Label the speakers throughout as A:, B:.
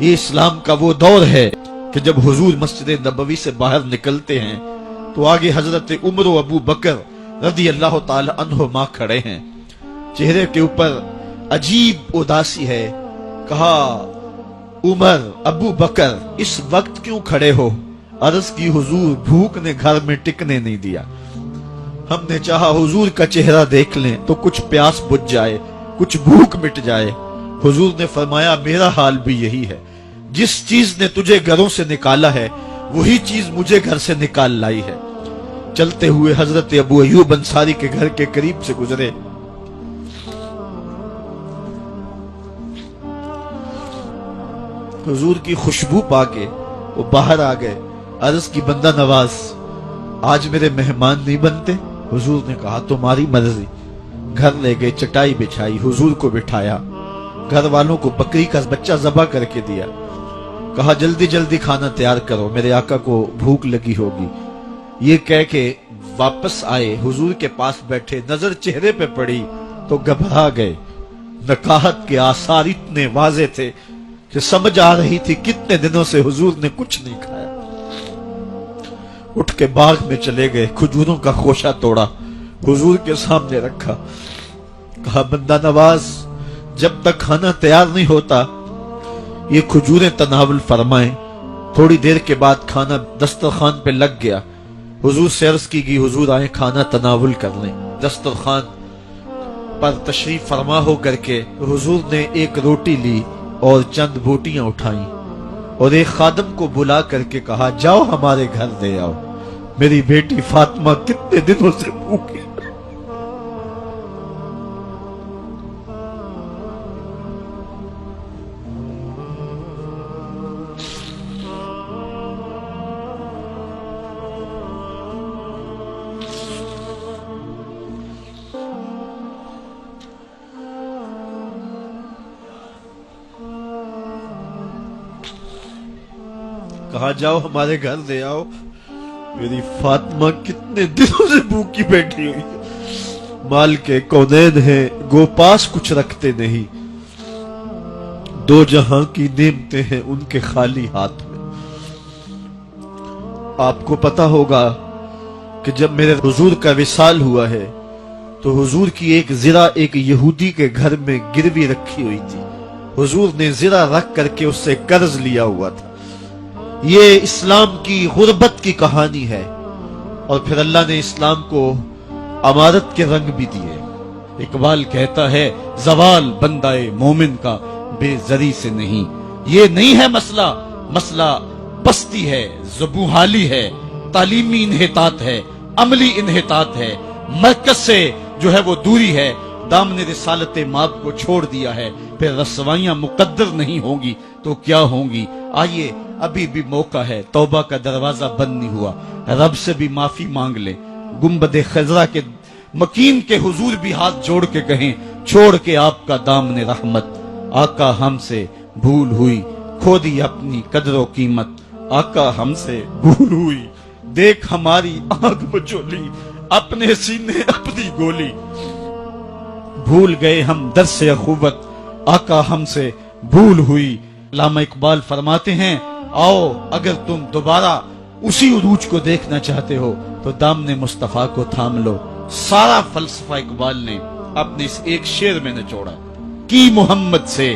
A: یہ اسلام کا وہ دور ہے کہ جب حضور مسجد نبوی سے باہر نکلتے ہیں تو آگے حضرت عمر و ابو بکر رضی اللہ تعالی عنہما کھڑے ہیں. چہرے کے اوپر عجیب اداسی ہے. کہا عمر ابو بکر اس وقت کیوں کھڑے ہو؟ عرض کی حضور بھوک نے گھر میں ٹکنے نہیں دیا. ہم نے چاہا حضور کا چہرہ دیکھ لیں تو کچھ پیاس بجھ جائے، کچھ بھوک مٹ جائے. حضور نے فرمایا میرا حال بھی یہی ہے. جس چیز نے تجھے گھروں سے نکالا ہے وہی چیز مجھے گھر سے نکال لائی ہے. چلتے ہوئے حضرت ابو ایوب انصاری کے گھر کے قریب سے گزرے. حضور کی خوشبو پا کے وہ باہر آ گئے. عرض کی بندہ نواز آج میرے مہمان نہیں بنتے؟ حضور نے کہا تمہاری مرضی. گھر لے گئے، چٹائی بچھائی، حضور کو بٹھایا، گھر والوں کو بکری کا بچہ ذبح کر کے دیا. کہا جلدی جلدی کھانا تیار کرو، میرے آقا کو بھوک لگی ہوگی. یہ کہہ کے واپس آئے، حضور کے پاس بیٹھے، نظر چہرے پہ پڑی تو گھبرا گئے. نکاحت کے آثار اتنے واضح تھے کہ سمجھ آ رہی تھی کتنے دنوں سے حضور نے کچھ نہیں کھایا. اٹھ کے باغ میں چلے گئے، کھجوروں کا خوشہ توڑا، حضور کے سامنے رکھا. کہا بندہ نواز جب تک کھانا تیار نہیں ہوتا یہ کھجوریں تناول فرمائیں. تھوڑی دیر کے بعد کھانا دسترخوان پہ لگ گیا. حضور سے عرض کی گئی حضور آئیں کھانا تناول کر لیں. دسترخوان پر تشریف فرما ہو کر کے حضور نے ایک روٹی لی اور چند بوٹیاں اٹھائیں اور ایک خادم کو بلا کر کے کہا جاؤ ہمارے گھر دے آؤ، میری بیٹی فاطمہ کتنے دنوں سے بھوکی. کہا جاؤ ہمارے گھر دے آؤ، میری فاطمہ کتنے دنوں سے بھوکی بیٹھی ہوئی ہے. مال کے کونین ہیں گو پاس کچھ رکھتے نہیں، دو جہاں کی نعمتیں ہیں ان کے خالی ہاتھ میں. آپ کو پتا ہوگا کہ جب میرے حضور کا وصال ہوا ہے تو حضور کی ایک زرہ ایک یہودی کے گھر میں گروی رکھی ہوئی تھی. حضور نے زرہ رکھ کر کے اس سے قرض لیا ہوا تھا. یہ اسلام کی غربت کی کہانی ہے اور پھر اللہ نے اسلام کو امارت کے رنگ بھی دیے. اقبال کہتا ہے زوال بندہ مومن کا بے زری سے نہیں. یہ نہیں ہے مسئلہ، مسئلہ پستی ہے، زبوحالی ہے، تعلیمی انحطاط ہے، عملی انحطاط ہے، مرکز سے جو ہے وہ دوری ہے. دامن رسالت ماب کو چھوڑ دیا ہے، پھر رسوائیاں مقدر نہیں ہوں گی تو کیا ہوں گی. آئیے ابھی بھی موقع ہے، توبہ کا دروازہ بند نہیں ہوا، رب سے بھی معافی مانگ لے. گنبد خضرا کے مکین کے حضور بھی ہاتھ جوڑ کے کہیں چھوڑ کے آپ کا دامن رحمت. آقا ہم سے بھول ہوئی، کھو دی اپنی قدر و قیمت. آقا ہم سے بھول ہوئی، دیکھ ہماری آنکھ مچولی، اپنے سینے اپنی گولی. بھول گئے ہم درس اخوت، آقا ہم سے بھول ہوئی. علامہ اقبال فرماتے ہیں آؤ اگر تم دوبارہ اسی عروج کو دیکھنا چاہتے ہو تو دامن مصطفیٰ کو تھام لو. سارا فلسفہ اقبال نے اپنے اس ایک شعر میں نچوڑا. کی محمد سے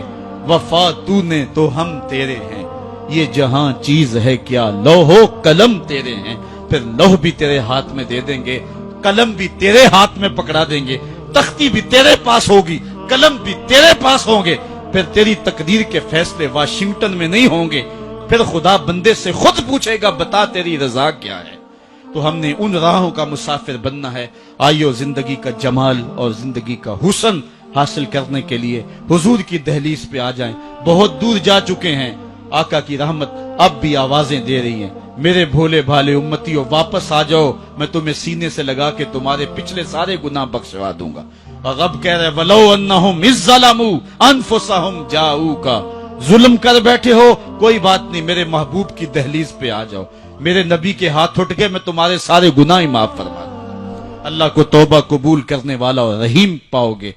A: وفا تو نے تو ہم تیرے ہیں، یہ جہاں چیز ہے کیا لوح و قلم تیرے ہیں. پھر لوح بھی تیرے ہاتھ میں دے دیں گے، قلم بھی تیرے ہاتھ میں پکڑا دیں گے، تختی بھی تیرے پاس ہوگی، قلم بھی تیرے پاس ہوں گے. پھر تیری تقدیر کے فیصلے واشنگٹن میں نہیں ہوں گے، پھر خدا بندے سے خود پوچھے گا بتا تیری رضا کیا ہے. تو ہم نے ان راہوں کا مسافر بننا ہے. آئیو زندگی کا جمال اور زندگی کا حسن حاصل کرنے کے لیے حضور کی دہلیز پہ آ جائیں. بہت دور جا چکے ہیں، آقا کی رحمت اب بھی آوازیں دے رہی ہیں. میرے بھولے بھالے امتیوں واپس آ جاؤ، میں تمہیں سینے سے لگا کے تمہارے پچھلے سارے گناہ بخشوا دوں گا. اور رب کہہ رہے وَلَوْ أَنَّهُمْ إِذْ ظَلَمُوا أَنفُسَهُمْ جَاءُوكَ. ظلم کر بیٹھے ہو کوئی بات نہیں، میرے محبوب کی دہلیز پہ آ جاؤ، میرے نبی کے ہاتھ اٹھ کے میں تمہارے سارے گناہ معاف فرما دوں. اللہ کو توبہ قبول کرنے والا اور رحیم پاؤ گے.